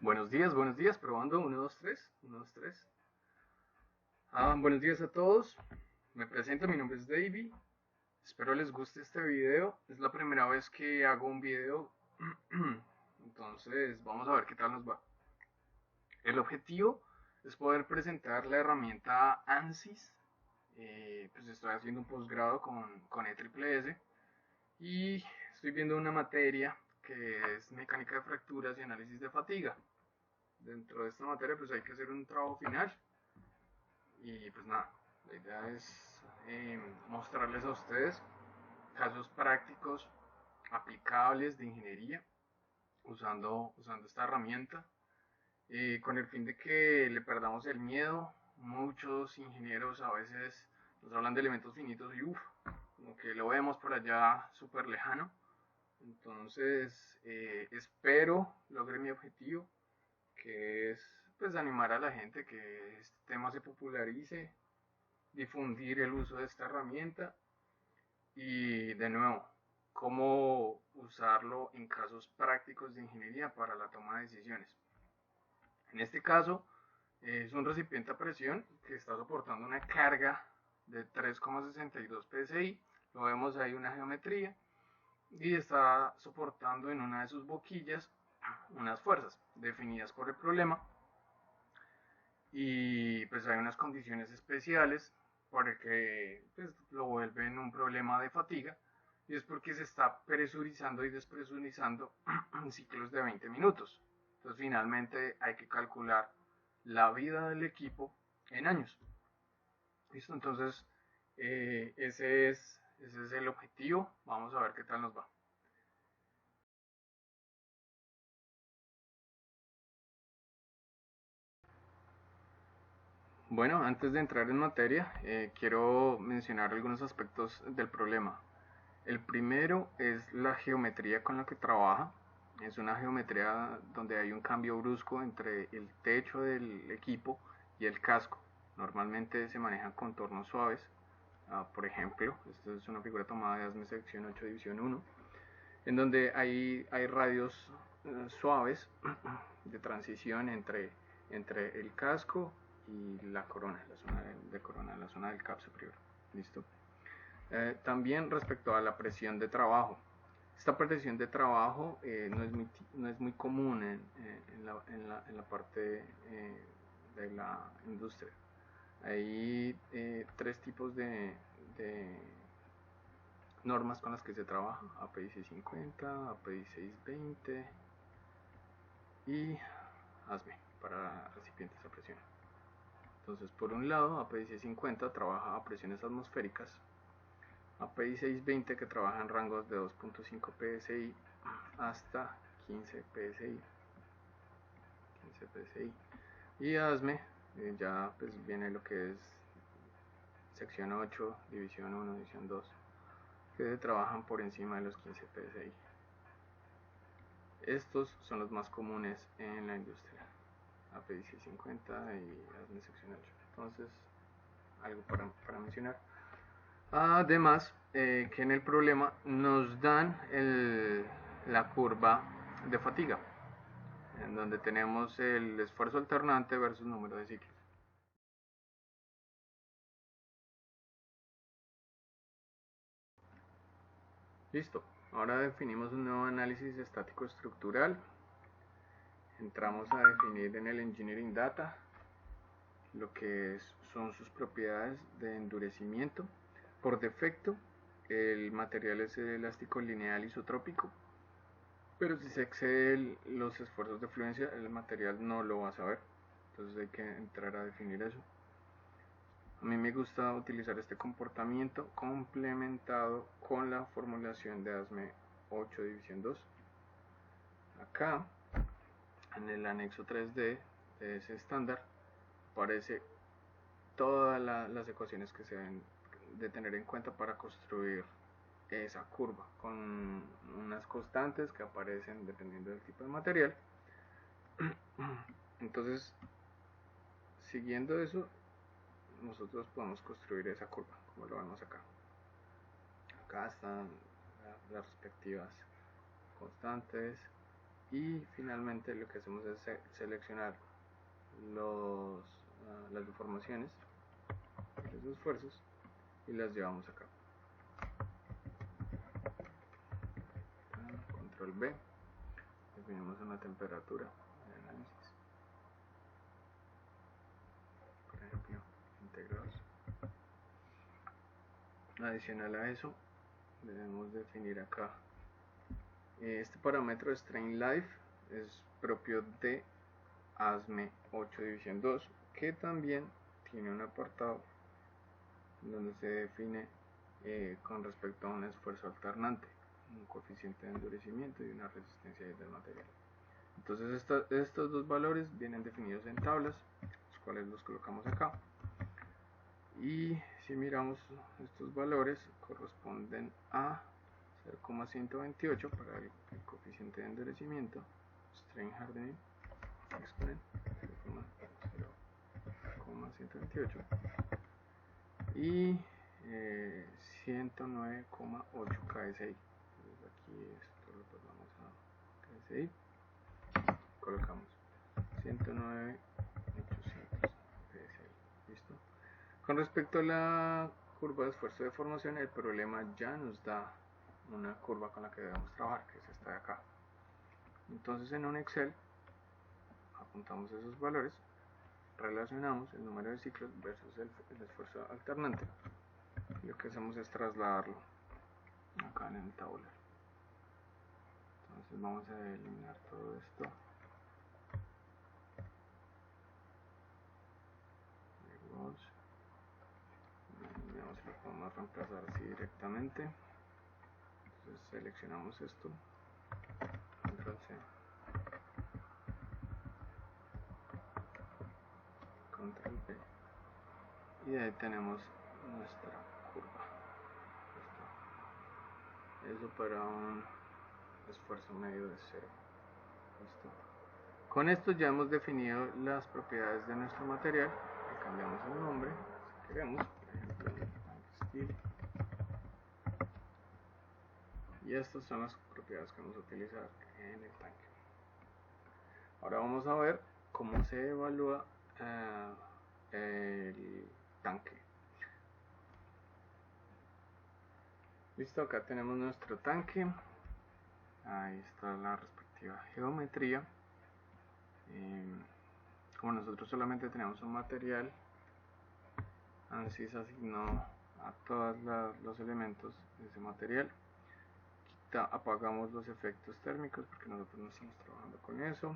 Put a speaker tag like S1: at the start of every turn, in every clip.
S1: Buenos días, probando, uno 2 3 1, 2, 3. Buenos días a todos, me presento, mi nombre es Davey, espero les guste este video, es la primera vez que hago un video, entonces vamos a ver qué tal nos va. El objetivo es poder presentar la herramienta ANSYS, pues estoy haciendo un posgrado con ESSS y estoy viendo una materia que es mecánica de fracturas y análisis de fatiga. Dentro de esta materia pues hay que hacer un trabajo final y pues nada, la idea es mostrarles a ustedes casos prácticos aplicables de ingeniería usando esta herramienta con el fin de que le perdamos el miedo. Muchos ingenieros a veces nos hablan de elementos finitos y uff, como que lo vemos por allá súper lejano. Entonces espero logre mi objetivo, que es pues animar a la gente que este tema se popularice, difundir el uso de esta herramienta y de nuevo, cómo usarlo en casos prácticos de ingeniería para la toma de decisiones. En este caso, es un recipiente a presión que está soportando una carga de 3,62 psi. Lo vemos ahí una geometría y está soportando en una de sus boquillas unas fuerzas definidas por el problema y pues hay unas condiciones especiales porque pues, lo vuelven un problema de fatiga y es porque se está presurizando y despresurizando en ciclos de 20 minutos. Entonces finalmente hay que calcular la vida del equipo en años. ¿Listo? Entonces ese es el objetivo. Vamos a ver qué tal nos va. Bueno, antes de entrar en materia, quiero mencionar algunos aspectos del problema. El primero es la geometría con la que trabaja. Es una geometría donde hay un cambio brusco entre el techo del equipo y el casco. Normalmente se manejan contornos suaves. Por ejemplo, esta es una figura tomada de ASME sección 8 división 1, en donde hay radios suaves de transición entre el casco y la corona, la zona de corona, la zona del cap superior. ¿Listo? También respecto a la presión de trabajo. Esta presión de trabajo no es muy común en la parte de la industria. Hay tres tipos de normas con las que se trabaja: API 650, API 620 y ASME para recipientes a presión. Entonces, por un lado, API 650 trabaja a presiones atmosféricas, API 620 que trabaja en rangos de 2.5 psi hasta 15 psi, 15 psi. Y ASME ya pues viene lo que es sección 8, división 1, división 2, que trabajan por encima de los 15 psi. Estos son los más comunes en la industria, API 650 y ASME sección 8. Entonces, algo para mencionar. Además, que en el problema nos dan la curva de fatiga, en donde tenemos el esfuerzo alternante versus número de ciclos. Listo. Ahora definimos un nuevo análisis estático estructural. Entramos a definir en el Engineering Data lo que son sus propiedades de endurecimiento. Por defecto, el material es elástico lineal isotrópico, pero si se exceden los esfuerzos de fluencia, el material no lo va a saber. Entonces hay que entrar a definir eso. A mí me gusta utilizar este comportamiento complementado con la formulación de ASME 8 división 2. Acá, en el anexo 3D de ese estándar, aparece todas las ecuaciones que se deben de tener en cuenta para construir esa curva, con unas constantes que aparecen dependiendo del tipo de material. Entonces, siguiendo eso, nosotros podemos construir esa curva, como lo vemos acá. Acá están las respectivas constantes y finalmente lo que hacemos es seleccionar las deformaciones, los esfuerzos, y las llevamos acá. Control B, definimos una temperatura de análisis, por ejemplo 20 grados. Adicional a eso, debemos definir acá este parámetro strain life, es propio de ASME 8 división 2, que también tiene un apartado donde se define con respecto a un esfuerzo alternante, un coeficiente de endurecimiento y una resistencia del material. Entonces estos dos valores vienen definidos en tablas, los cuales los colocamos acá, y si miramos estos valores corresponden a 0,128 para el coeficiente de endurecimiento, strain hardening exponent 0,128 y 109,8 KSI. Entonces aquí esto lo pasamos a KSI, colocamos 109,800 KSI. Listo. Con respecto a la curva de esfuerzo de formación, el problema ya nos da una curva con la que debemos trabajar, que es esta de acá. Entonces en un Excel apuntamos esos valores, relacionamos el número de ciclos versus el esfuerzo alternante, y lo que hacemos es trasladarlo acá en el tabular. Entonces vamos a eliminar todo esto. Veamos si lo podemos reemplazar así directamente. Entonces seleccionamos esto, control C, control V, y ahí tenemos nuestra curva. Eso para un esfuerzo medio de 0. Listo. Con esto ya hemos definido las propiedades de nuestro material. Le cambiamos el nombre si queremos, por ejemplo steel, y estas son las propiedades que vamos a utilizar en el tanque. Ahora vamos a ver cómo se evalúa el tanque. Listo, acá tenemos nuestro tanque, ahí está la respectiva geometría. Como nosotros solamente tenemos un material, ANSYS asignó a todos los elementos de ese material. Apagamos los efectos térmicos porque nosotros no estamos trabajando con eso.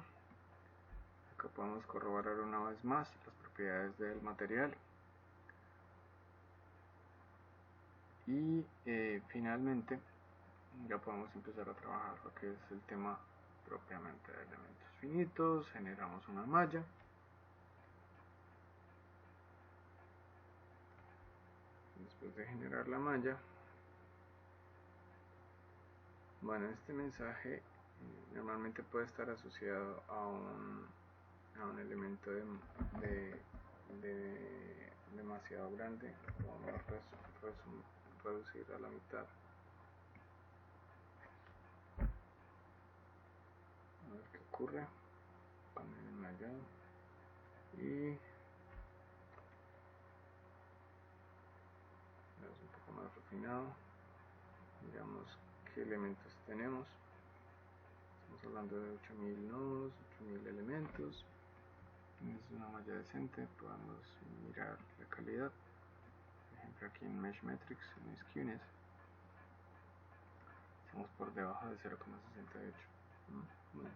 S1: Acá podemos corroborar una vez más las propiedades del material. Y finalmente ya podemos empezar a trabajar lo que es el tema propiamente de elementos finitos. Generamos una malla. Después de generar la malla, bueno, este mensaje normalmente puede estar asociado a un elemento demasiado grande. Podemos reducir a la mitad. A ver qué ocurre con el mallado. Y es un poco más refinado. Miramos qué elementos tenemos. Estamos hablando de 8000 nodos, 8000 elementos. Es una malla decente. Podemos mirar la calidad. Por ejemplo, aquí en Mesh Metrics, en Skewness, estamos por debajo de 0,68. Bueno.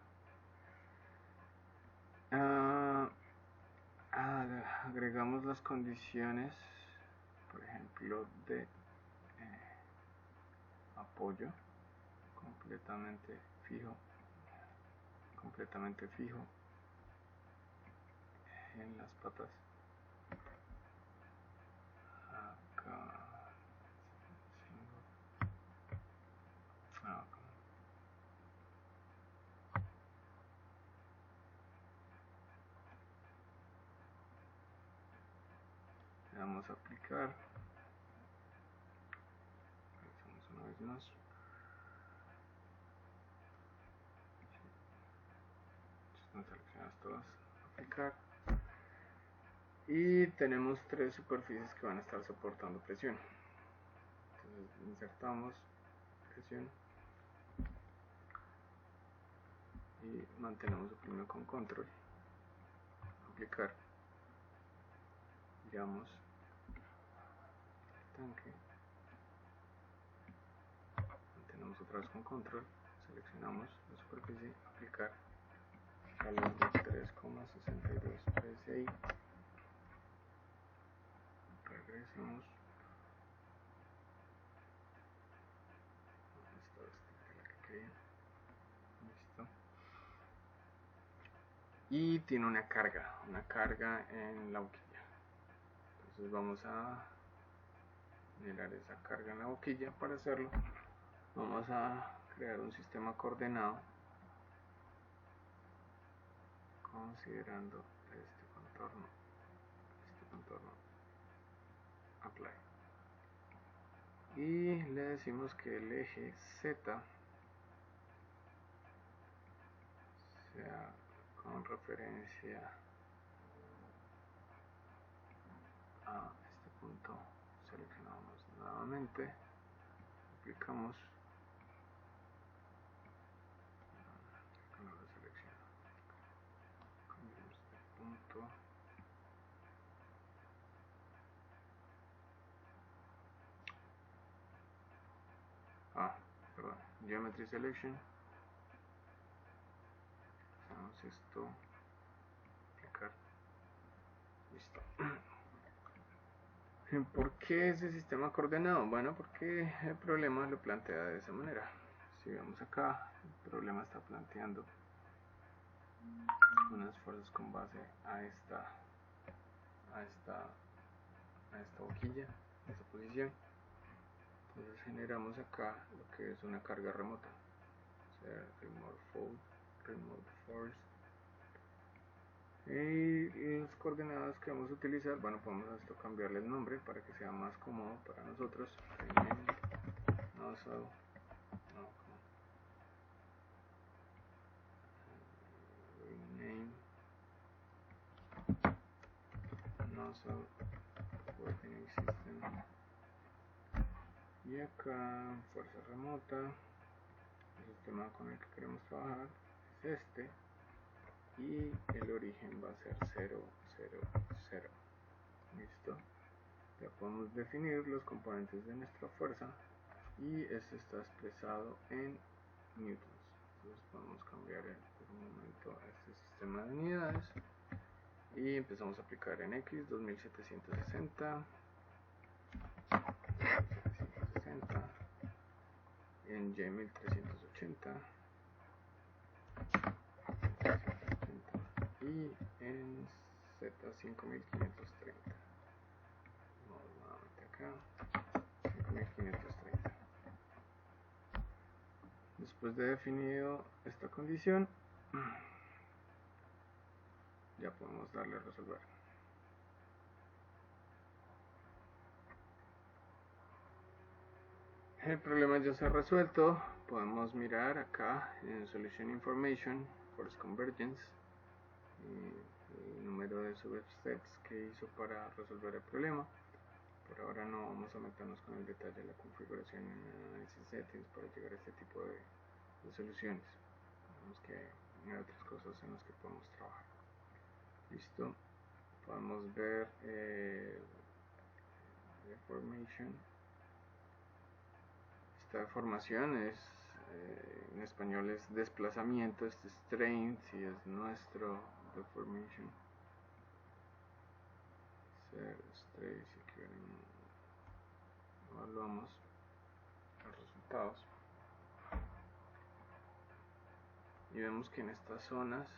S1: Agregamos las condiciones, por ejemplo, de apoyo completamente fijo en las patas. Acá le damos a aplicar, realizamos una vez más. todas aplicar. Y tenemos 3 superficies que van a estar soportando presión. Entonces insertamos presión y mantenemos oprimido con control, aplicar, giramos el tanque, mantenemos otra vez con control, seleccionamos la superficie, aplicar, calor de 3,62 psi, regresamos, esta es la que quería, listo, y tiene una carga en la boquilla. Entonces vamos a generar esa carga en la boquilla. Para hacerlo vamos a crear un sistema coordenado considerando este contorno, apply, y le decimos que el eje Z sea con referencia a este punto. Seleccionamos nuevamente, aplicamos, no lo selecciono, cambiamos de punto, perdón, geometry selection, hacemos esto, aplicar, listo. ¿Por qué ese sistema coordenado? Bueno, porque el problema lo plantea de esa manera. Si vemos acá, el problema está planteando unas fuerzas con base a esta boquilla, a esta posición. Entonces generamos acá lo que es una carga remota, o sea, remote force. Y las coordenadas que vamos a utilizar, bueno, podemos a esto cambiarle el nombre para que sea más cómodo para nosotros. Nozzle coordinate system, y acá fuerza remota. El sistema con el que queremos trabajar es este, y el origen va a ser 0, 0, 0. Listo. Ya podemos definir los componentes de nuestra fuerza, y esto está expresado en newtons. Entonces podemos cambiar por un momento este sistema de unidades y empezamos a aplicar en X 2760, en Y 1380 y en Z 5530. Vamos nuevamente acá, 5530. Después de definido esta condición, ya podemos darle a resolver. El problema ya se ha resuelto. Podemos mirar acá en Solution Information, Force Convergence, el número de substeps que hizo para resolver el problema. Por ahora no vamos a meternos con el detalle de la configuración en análisis settings para llegar a este tipo de soluciones. Vemos que hay otras cosas en las que podemos trabajar. Listo. Podemos ver deformation. Esta deformación es, en español es desplazamiento, este strain, si es nuestro deformation. Ser strain, si queremos, evaluamos los resultados. Y vemos que en estas zonas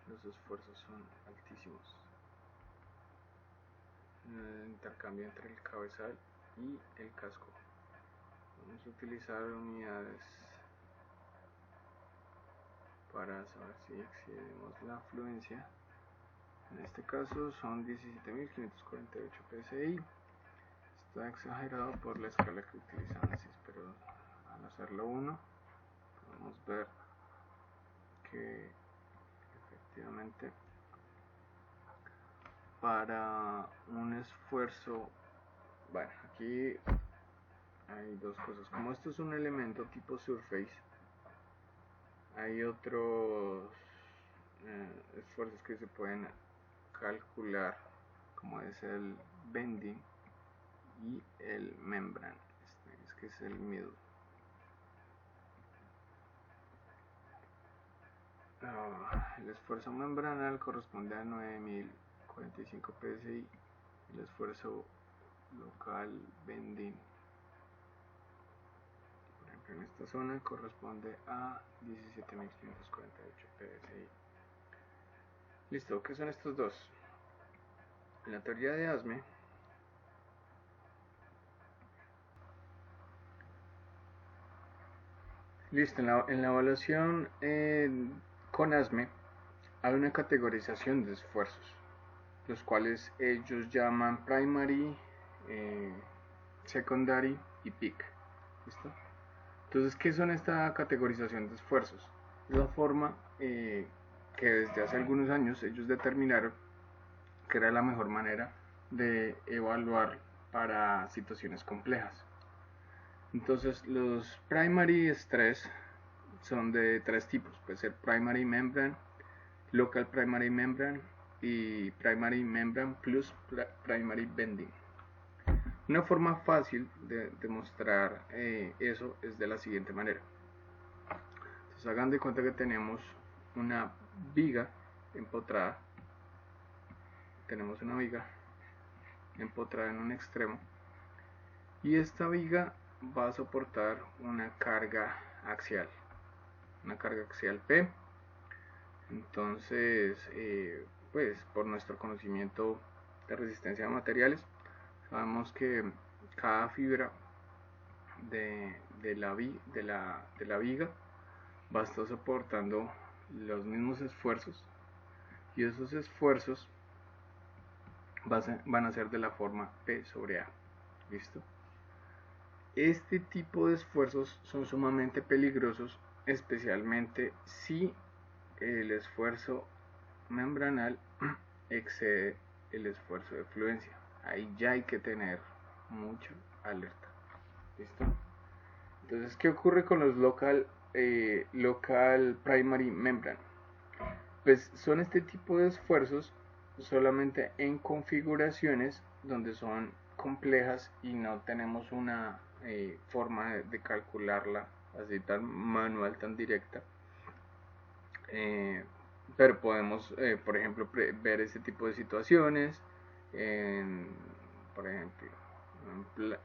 S1: los esfuerzos son altísimos. El intercambio entre el cabezal y el casco. Vamos a utilizar unidades para saber si excedemos la fluencia. En este caso son 17.548 psi. Está exagerado por la escala que utiliza ANSYS, pero al hacerlo 1 podemos ver que solamente para un esfuerzo. Bueno, aquí hay dos cosas. Como esto es un elemento tipo surface, hay otros esfuerzos que se pueden calcular, como es el bending y el membrane. Es que es el middle. El esfuerzo membranal corresponde a 9045 psi. El esfuerzo local bending, por ejemplo, en esta zona corresponde a 17548 psi. Listo, ¿qué son estos dos? En la teoría de ASME, listo, en la evaluación con ASME hay una categorización de esfuerzos, los cuales ellos llaman primary, secondary y peak. ¿Listo? Entonces, ¿qué son esta categorización de esfuerzos? Es la forma que desde hace algunos años ellos determinaron que era la mejor manera de evaluar para situaciones complejas. Entonces, los primary stress son de tres tipos. Puede ser primary membrane, local primary membrane y primary membrane plus primary bending. Una forma fácil de demostrar eso es de la siguiente manera. Entonces hagan de cuenta que tenemos una viga empotrada. Tenemos una viga empotrada en un extremo. Y esta viga va a soportar una carga axial. Una carga axial P. Entonces, pues por nuestro conocimiento de resistencia a materiales, sabemos que cada fibra de la viga va a estar soportando los mismos esfuerzos, y esos esfuerzos van a ser de la forma P sobre A. ¿Listo? Este tipo de esfuerzos son sumamente peligrosos, especialmente si el esfuerzo membranal excede el esfuerzo de fluencia. Ahí ya hay que tener mucha alerta. ¿Listo? Entonces, ¿qué ocurre con los local primary membrane? Pues son este tipo de esfuerzos solamente en configuraciones donde son complejas y no tenemos una forma de calcularla así tan manual, tan directa. Pero podemos, por ejemplo, ver este tipo de situaciones por ejemplo,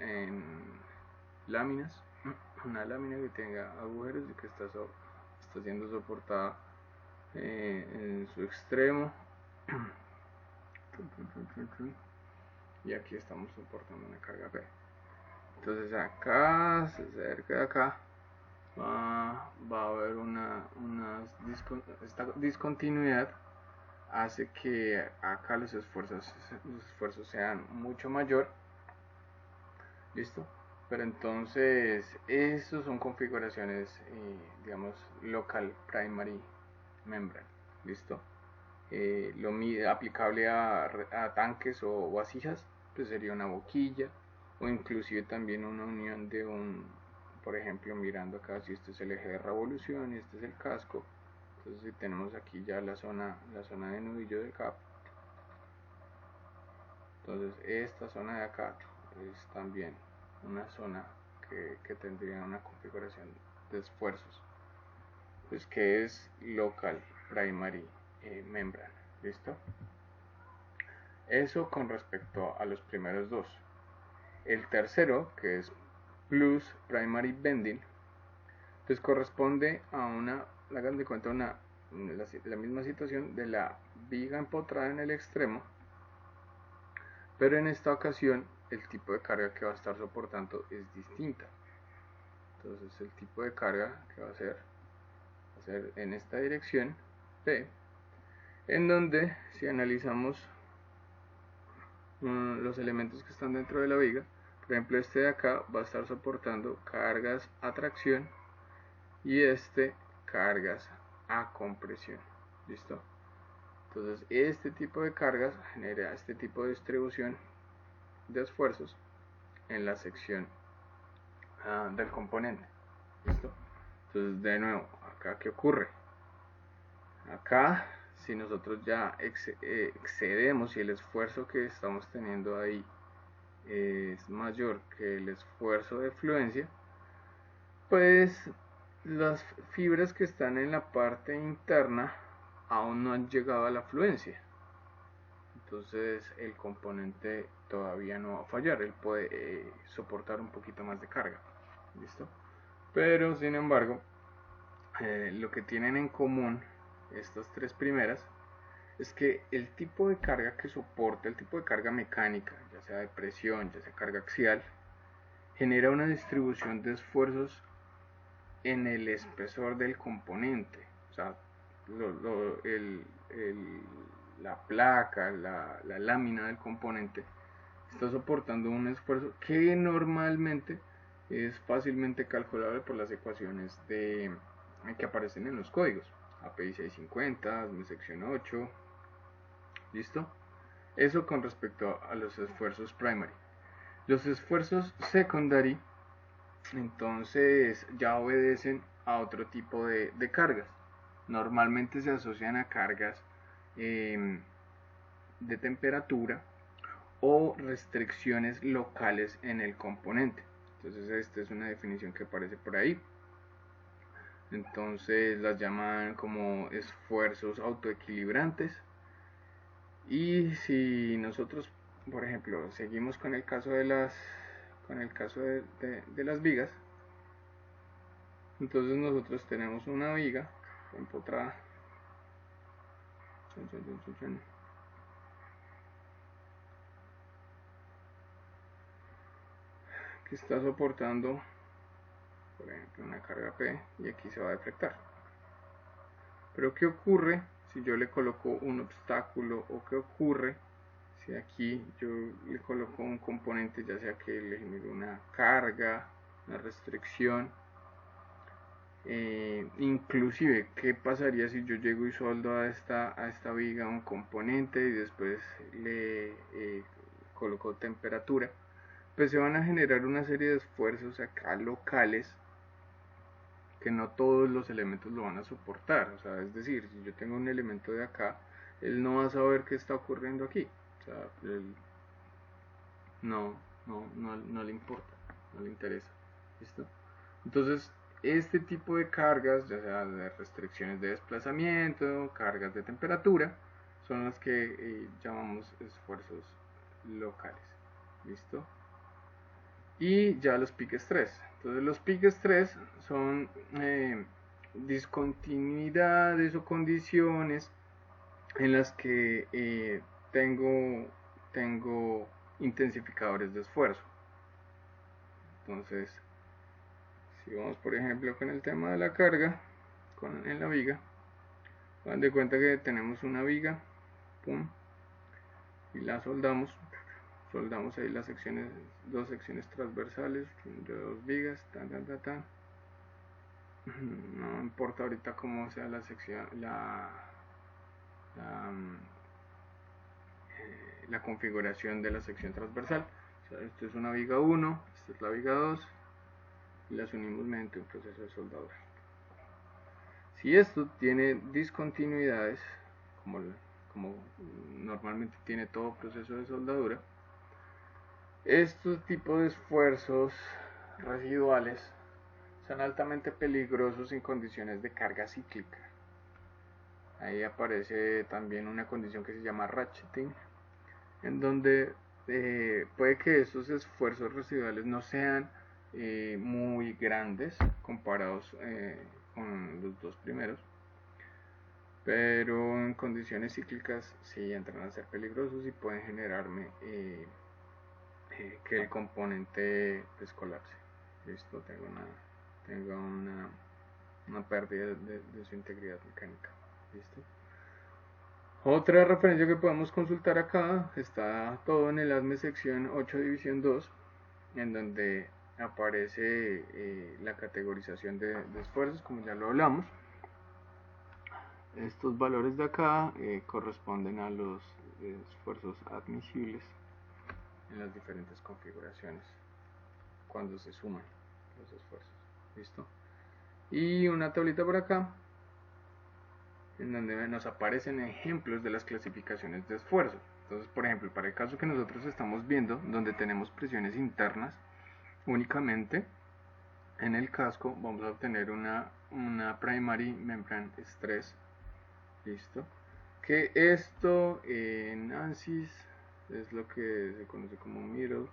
S1: en láminas, una lámina que tenga agujeros y que está siendo soportada en su extremo, y aquí estamos soportando una carga P. Entonces acá, cerca de acá, va a haber esta discontinuidad hace que acá los esfuerzos sean mucho mayor. ¿Listo? Pero entonces, esas son configuraciones, digamos, local primary membrane. ¿Listo? Lo aplicable a tanques o vasijas, pues sería una boquilla, o inclusive también una unión de por ejemplo, mirando acá, si este es el eje de revolución y este es el casco. Entonces, si tenemos aquí ya la zona de nudillo del cap, entonces esta zona de acá es también una zona que tendría una configuración de esfuerzos, pues que es local primary membrane. ¿Listo? Eso con respecto a los primeros dos. El tercero, que es plus primary bending, pues corresponde a hagan de cuenta la misma situación de la viga empotrada en el extremo, pero en esta ocasión el tipo de carga que va a estar soportando es distinta. Entonces el tipo de carga que va a ser en esta dirección P, en donde si analizamos los elementos que están dentro de la viga, por ejemplo este de acá va a estar soportando cargas a tracción y este cargas a compresión. ¿Listo? Entonces este tipo de cargas genera este tipo de distribución de esfuerzos en la sección del componente. ¿Listo? Entonces de nuevo, acá ¿qué ocurre? Acá si nosotros ya excedemos y el esfuerzo que estamos teniendo ahí es mayor que el esfuerzo de fluencia, pues las fibras que están en la parte interna aún no han llegado a la fluencia. Entonces el componente todavía no va a fallar, él puede soportar un poquito más de carga. ¿Listo? Pero sin embargo, lo que tienen en común estas tres primeras es que el tipo de carga que soporta, el tipo de carga mecánica, ya sea de presión, ya sea carga axial, genera una distribución de esfuerzos en el espesor del componente. O sea, la placa, la lámina del componente está soportando un esfuerzo que normalmente es fácilmente calculable por las ecuaciones que aparecen en los códigos. API 650, sección 8. ¿Listo? Eso con respecto a los esfuerzos primary. Los esfuerzos secondary entonces ya obedecen a otro tipo de cargas. Normalmente se asocian a cargas de temperatura o restricciones locales en el componente. Entonces esta es una definición que aparece por ahí. Entonces las llaman como esfuerzos autoequilibrantes. Y si nosotros, por ejemplo, seguimos con el caso de las vigas, entonces nosotros tenemos una viga empotrada que está soportando, por ejemplo, una carga P, y aquí se va a deflectar. Pero ¿qué ocurre si yo le coloco un obstáculo, o qué ocurre si aquí yo le coloco un componente, ya sea que le genere una carga, una restricción? Inclusive, ¿qué pasaría si yo llego y soldo a esta viga un componente y después le coloco temperatura? Pues se van a generar una serie de esfuerzos acá locales que no todos los elementos lo van a soportar. O sea, es decir, si yo tengo un elemento de acá, él no va a saber qué está ocurriendo aquí. O sea, él no le importa, no le interesa. ¿Listo? Entonces, este tipo de cargas, ya sea de restricciones de desplazamiento, cargas de temperatura, son las que llamamos esfuerzos locales. ¿Listo? Y ya los pic estrés. Entonces los pic estrés son discontinuidades o condiciones en las que tengo intensificadores de esfuerzo. Entonces, si vamos por ejemplo con el tema de la carga en la viga, dan de cuenta que tenemos una viga, pum, y la soldamos ahí las secciones, dos secciones transversales de dos vigas, no importa ahorita cómo sea la sección, la configuración de la sección transversal. O sea, esto es una viga 1, esta es la viga 2, y las unimos mediante un proceso de soldadura. Si esto tiene discontinuidades, como normalmente tiene todo proceso de soldadura, estos tipos de esfuerzos residuales son altamente peligrosos en condiciones de carga cíclica. Ahí aparece también una condición que se llama ratcheting, en donde puede que estos esfuerzos residuales no sean muy grandes comparados con los dos primeros, pero en condiciones cíclicas sí entran a ser peligrosos y pueden generarme que el componente descolapse. Listo, tengo una pérdida de su integridad mecánica. Listo. Otra referencia que podemos consultar acá, está todo en el ASME sección 8 división 2, en donde aparece la categorización de esfuerzos, como ya lo hablamos. Estos valores de acá corresponden a los esfuerzos admisibles en las diferentes configuraciones cuando se suman los esfuerzos. ¿Listo? Y una tablita por acá en donde nos aparecen ejemplos de las clasificaciones de esfuerzo. Entonces, por ejemplo, para el caso que nosotros estamos viendo, donde tenemos presiones internas, únicamente en el casco vamos a obtener una primary membrane stress. Listo. Que esto en ANSYS es lo que se conoce como middle.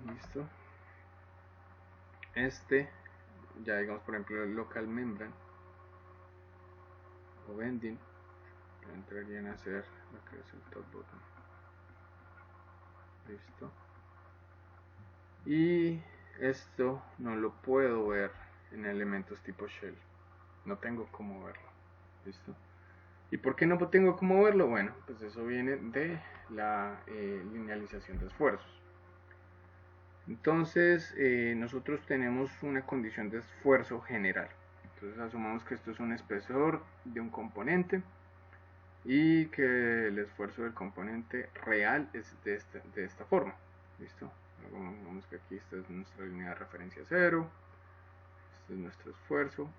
S1: Listo. Ya digamos por ejemplo el local membrane o bending, entrarían a ser lo que es el top bottom. Listo. Y esto no lo puedo ver en elementos tipo shell, no tengo cómo verlo. Listo. ¿Y por qué no tengo cómo verlo? Bueno, pues eso viene de la linealización de esfuerzos. Entonces nosotros tenemos una condición de esfuerzo general. Entonces asumamos que esto es un espesor de un componente y que el esfuerzo del componente real es de esta forma. ¿Listo? Vamos que aquí esta es nuestra línea de referencia 0. Este es nuestro esfuerzo.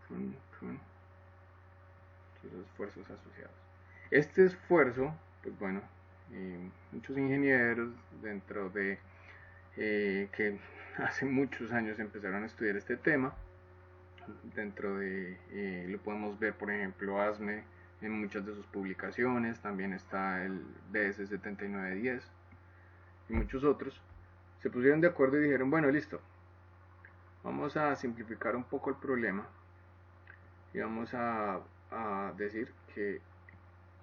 S1: Los esfuerzos asociados. Este esfuerzo, pues bueno, muchos ingenieros dentro de que hace muchos años empezaron a estudiar este tema. Dentro de, lo podemos ver por ejemplo ASME en muchas de sus publicaciones, también está el DS 7910 y muchos otros. Se pusieron de acuerdo y dijeron, bueno, listo, vamos a simplificar un poco el problema y vamos a decir que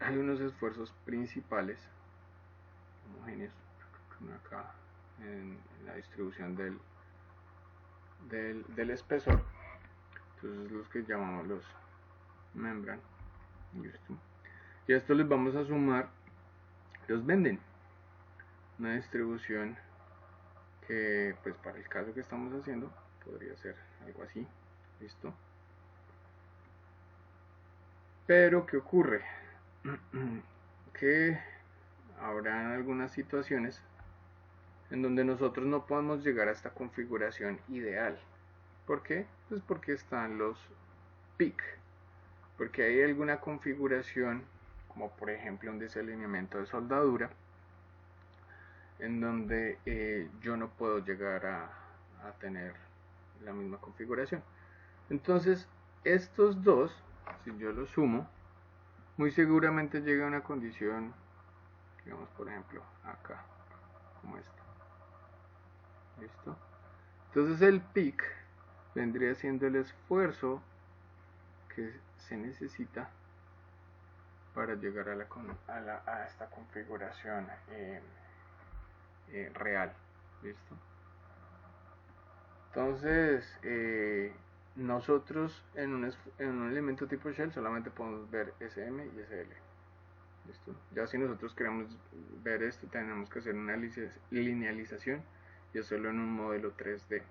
S1: hay unos esfuerzos principales homogéneos acá en la distribución del espesor. Entonces los que llamamos los membrane. Y a esto les vamos a sumar los bending, una distribución que pues para el caso que estamos haciendo podría ser algo así. Listo. Pero ¿qué ocurre? Que habrán algunas situaciones en donde nosotros no podemos llegar a esta configuración ideal. ¿Por qué? Pues porque están los peak, porque hay alguna configuración, como por ejemplo un desalineamiento de soldadura, en donde yo no puedo llegar a tener la misma configuración. Entonces, estos dos, si yo los sumo, muy seguramente llega a una condición, digamos por ejemplo, acá, como esta. ¿Listo? Entonces el peak vendría siendo el esfuerzo que se necesita para llegar a esta configuración real. ¿Listo? Entonces, nosotros en un elemento tipo shell solamente podemos ver SM y SL. ¿Listo? Ya si nosotros queremos ver esto, tenemos que hacer una linealización y hacerlo en un modelo 3D.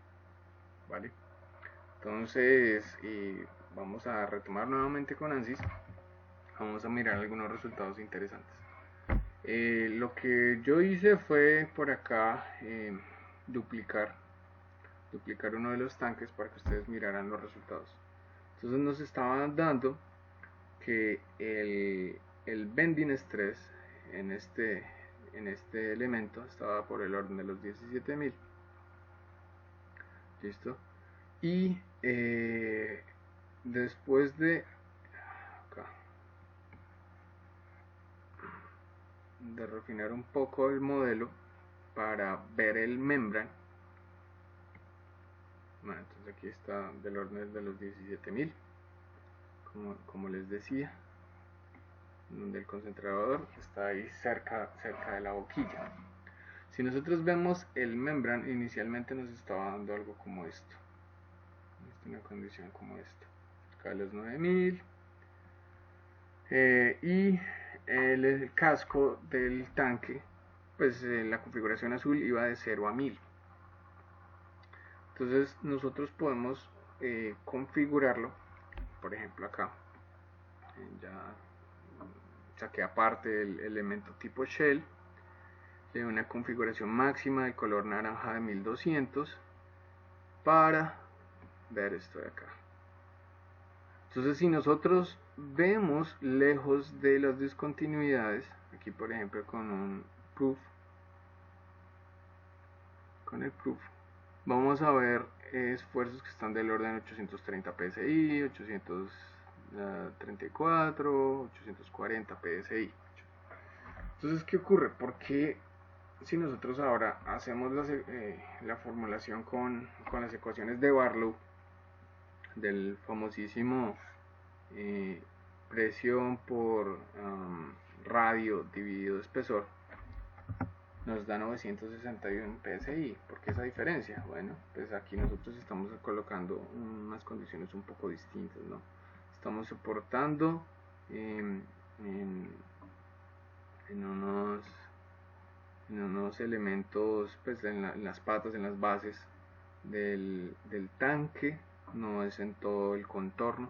S1: ¿Vale? Entonces, vamos a retomar nuevamente con ANSYS. Vamos a mirar algunos resultados interesantes. Lo que yo hice fue por acá duplicar uno de los tanques para que ustedes miraran los resultados. Entonces nos estaban dando que el bending stress en este elemento estaba por el orden de los 17.000. Listo. Y después de refinar un poco el modelo para ver el membrane, bueno, entonces aquí está del orden de los 17.000, como les decía, donde el concentrador está ahí cerca de la boquilla. Si nosotros vemos el membrane, inicialmente nos estaba dando algo como esto, una condición como esta, acá los 9.000, y el casco del tanque, pues la configuración azul iba de 0 a 1000. Entonces nosotros podemos configurarlo por ejemplo acá ya saqué aparte el elemento tipo shell, le doy una configuración máxima de color naranja de 1200 para ver esto de acá. Entonces, si nosotros vemos lejos de las discontinuidades, aquí por ejemplo con un proof, con el proof, vamos a ver esfuerzos que están del orden 830 psi, 834, 840 psi. Entonces, ¿qué ocurre? Porque si nosotros ahora hacemos la formulación con las ecuaciones de Barlow, del famosísimo presión por radio dividido espesor, nos da 961 psi. ¿Por qué esa diferencia? Bueno, pues aquí nosotros estamos colocando unas condiciones un poco distintas, ¿no? Estamos soportando en unos elementos, pues en las patas, en las bases del tanque, no es en todo el contorno.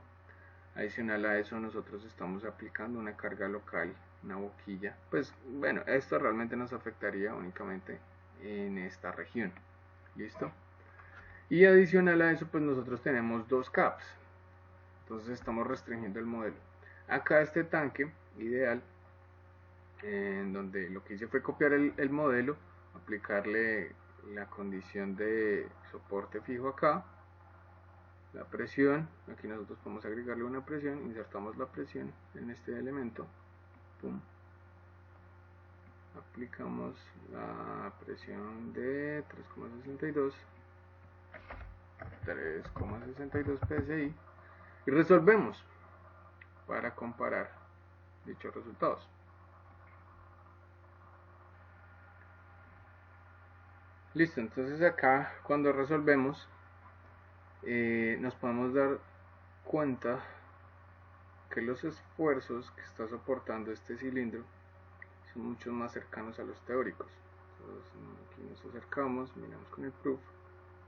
S1: Adicional a eso, nosotros estamos aplicando una carga local, una boquilla. Pues bueno, esto realmente nos afectaría únicamente en esta región. ¿Listo? Y adicional a eso, pues nosotros tenemos dos caps. Entonces estamos restringiendo el modelo. Acá este tanque ideal, en donde lo que hice fue copiar el modelo, aplicarle la condición de soporte fijo acá, la presión, aquí nosotros podemos agregarle una presión, insertamos la presión en este elemento, pum, aplicamos la presión de 3,62 psi y resolvemos para comparar dichos resultados. Listo, entonces acá cuando resolvemos nos podemos dar cuenta que los esfuerzos que está soportando este cilindro son mucho más cercanos a los teóricos. Entonces aquí nos acercamos, miramos con el proof,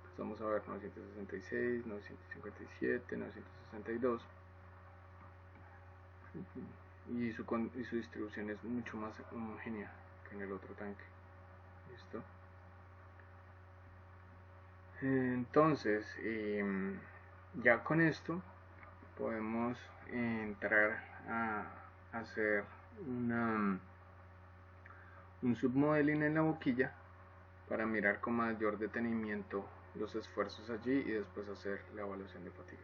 S1: empezamos a ver 966, 957, 962 y su distribución es mucho más homogénea que en el otro tanque. ¿Listo? Entonces, ya con esto podemos entrar a hacer un submodeling en la boquilla para mirar con mayor detenimiento los esfuerzos allí y después hacer la evaluación de fatiga.